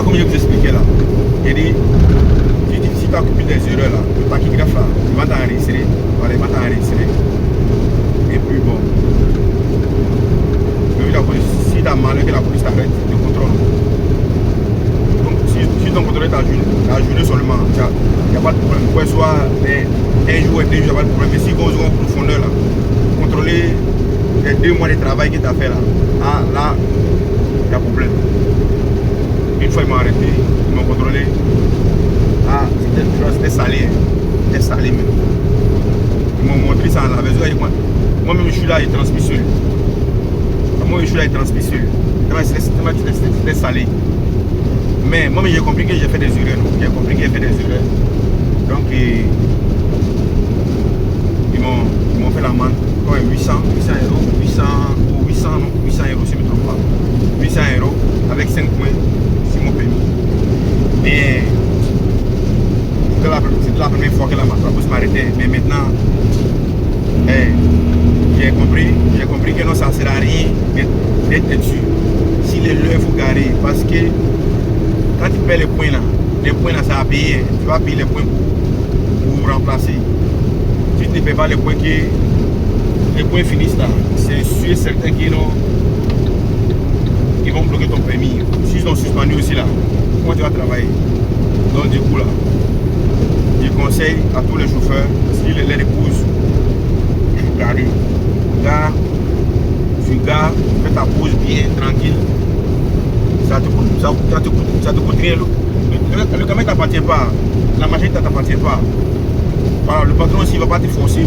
Voilà comme je vous expliquais là. J'ai dit, si tu as occupé des erreurs là, le tachygraphe là, il va t'enregistrer. Voilà, il va t'enregistrer. Et puis bon. Si tu as mal que la police t'arrête, te contrôle. Donc si ton contrôle ta journée seulement, il n'y a pas de problème. Quoi soit un jour et 2 jours, il n'y a pas de problème. Mais si vous avez en profondeur là, contrôler les 2 mois de travail que tu as fait là, là, il y a problème. Une fois ils m'ont arrêté, ils m'ont contrôlé. Ah, c'était salé. C'était salé même. Ils m'ont montré ça en la maison. Moi-même je suis là, il transmet sur. Moi je suis là, il transmet sur. C'était salé. Mais moi j'ai compris que j'ai fait des erreurs. J'ai compris que j'ai fait des erreurs. Donc ils m'ont fait l'amende. 800 euros, 800 euros si je ne me trompe pas. 800 euros avec 5 points sur mon permis. Mais c'était la première fois que la police m'arrêtait. Mais maintenant, j'ai compris que non, ça ne sert à rien d'être têtu. Si les leurs, il faut garer. Parce que quand tu paies les points là, ça va payer. Tu vas payer les points pour remplacer. Si tu ne payes pas les points les points finissent là, c'est sûr et certain qu'ils vont bloquer ton permis. S'ils ont suspendu aussi là, comment tu vas travailler? Donc du coup là, je conseille à tous les chauffeurs, s'ils les épousent, gare, tu gares, fais ta pause bien, tranquille. Ça te coûte rien. Le camion ne t'appartient pas, la machine ne t'appartient pas. Voilà, le patron aussi ne va pas te forcer.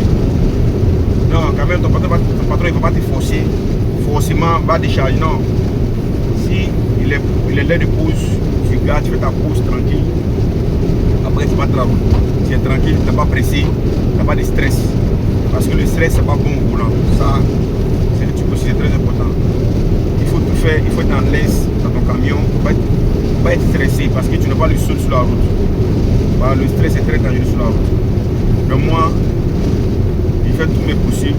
Non, quand même, ton patron il ne va pas te forcer. Forcément, va décharger. Non. Si il est là de pause, tu gardes, tu fais ta pause tranquille. Après, tu vas te la route. Tu es tranquille, tu n'es pas pressé, tu n'as pas de stress. Parce que le stress, c'est pas bon au volant. Ça, c'est le truc aussi, c'est très important. Il faut tout faire, il faut être en l'aise dans ton camion. Pas être stressé parce que tu n'es pas le seul sur la route. Voilà, le stress est très dangereux sur la route. Donc moi, je fais tout mes possibles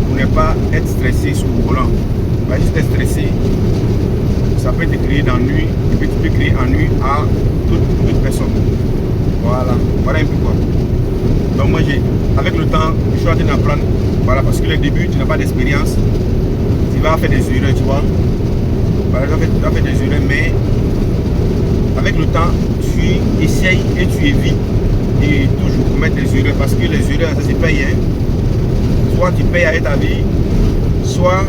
pour ne pas être stressé sur le volant. Parce que si tu es stressé, ça peut te créer d'ennui et puis tu peux créer ennui à toute personne. Voilà un peu quoi. Donc moi, avec le temps, je suis en train d'apprendre. Voilà, parce que le début, tu n'as pas d'expérience. Tu vas faire des erreurs, tu vois. Voilà, tu vas faire des erreurs, mais avec le temps, tu essayes et tu évites de toujours commettre des erreurs parce que les erreurs, ça se paye. Hein. Soit tu payes avec ta vie, soit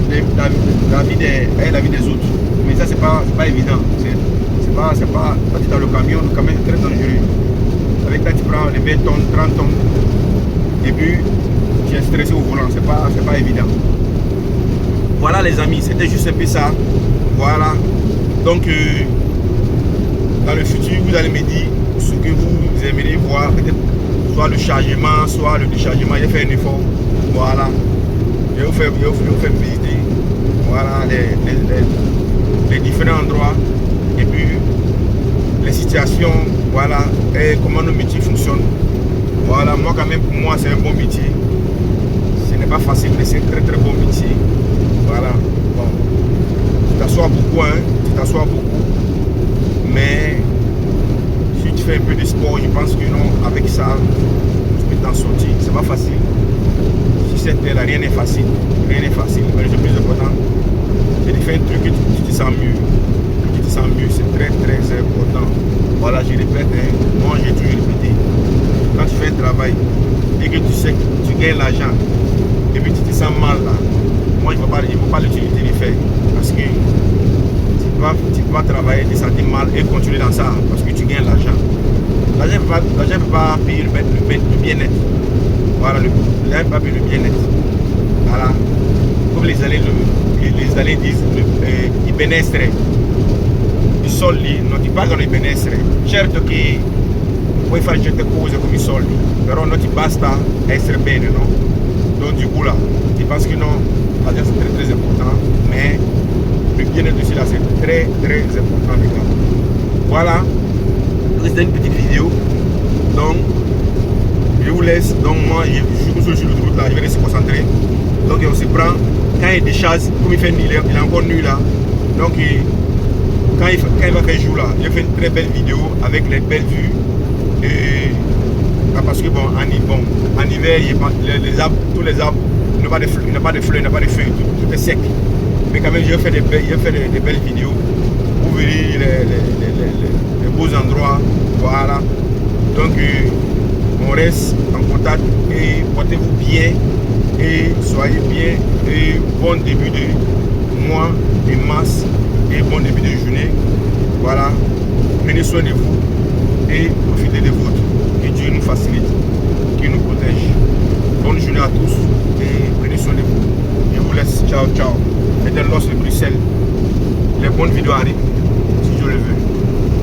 la vie des autres. Mais ça, c'est pas évident. Quand tu es dans le camion est très dangereux. Avec ça, tu prends les 20 tonnes, 30 tonnes, et puis tu es stressé au volant. C'est pas évident. Voilà les amis, c'était juste un peu ça. Voilà. Donc, dans le futur, vous allez me dire ce que vous aimeriez voir, peut-être soit le chargement, soit le déchargement. J'ai fait un effort. Voilà. Je vais vous faire visiter. Voilà les différents endroits. Et puis les situations, voilà, et comment nos métiers fonctionnent. Voilà, moi quand même, pour moi, c'est un bon métier. Ce n'est pas facile, mais c'est un très très bon métier. Voilà. Bon. Tu t'assois beaucoup, hein. Tu t'assois beaucoup. Mais si tu fais un peu de sport, je pense que non, avec ça, tu peux t'en sortir. C'est pas facile. Si cette terre-là, rien n'est facile. Rien n'est facile. Mais le plus important, c'est de faire un truc que tu te sens mieux. Que tu te sens mieux, c'est très très important. Voilà, je répète, hein, moi j'ai toujours répété. Quand tu fais un travail et que tu sais que tu gagnes l'argent et puis tu te sens mal là, moi je ne veux pas l'utilité de faire. Parce que tu vas travailler, te sentir mal et continuer dans ça parce que tu gagnes l'argent. L'argent ne peut pas payer le bien-être. Voilà, l'argent ne peut pas payer le bien-être. Voilà. Comme les allées disent, il benessere. I soldi non ti pagano il benessere. Certo che puoi fare certe cose come i soldi, però non ti basta essere bene, no? Donc du coup là, je pense que non, l'argent c'est très très important, mais le bien-être aussi là c'est très très important les gars. Voilà, c'était une petite vidéo, donc je vous laisse. Donc moi je suis sur le route là, je vais rester concentré. Donc on se prend, quand il décharge, comme il fait nuit, il est encore nuit là, donc quand il va faire jour là, il fait une très belle vidéo avec les belles vues. Et parce que bon, en hiver, les arbres, tous les arbres, il n'y a pas de fleurs, il n'y a pas de feuilles, tout est sec. Mais quand même, je vais faire des belles vidéos. Vous verrez les beaux endroits. Voilà. Donc, on reste en contact et portez-vous bien et soyez bien et bon début de mois de mars et bon début de journée. Voilà. Prenez soin de vous et profitez de votre. Que Dieu nous facilite, qu'il nous protège. Bonne journée à tous et prenez soin de vous. Je vous laisse. Ciao, ciao. Et de l'os de Bruxelles. Les bonnes vidéos arrivent.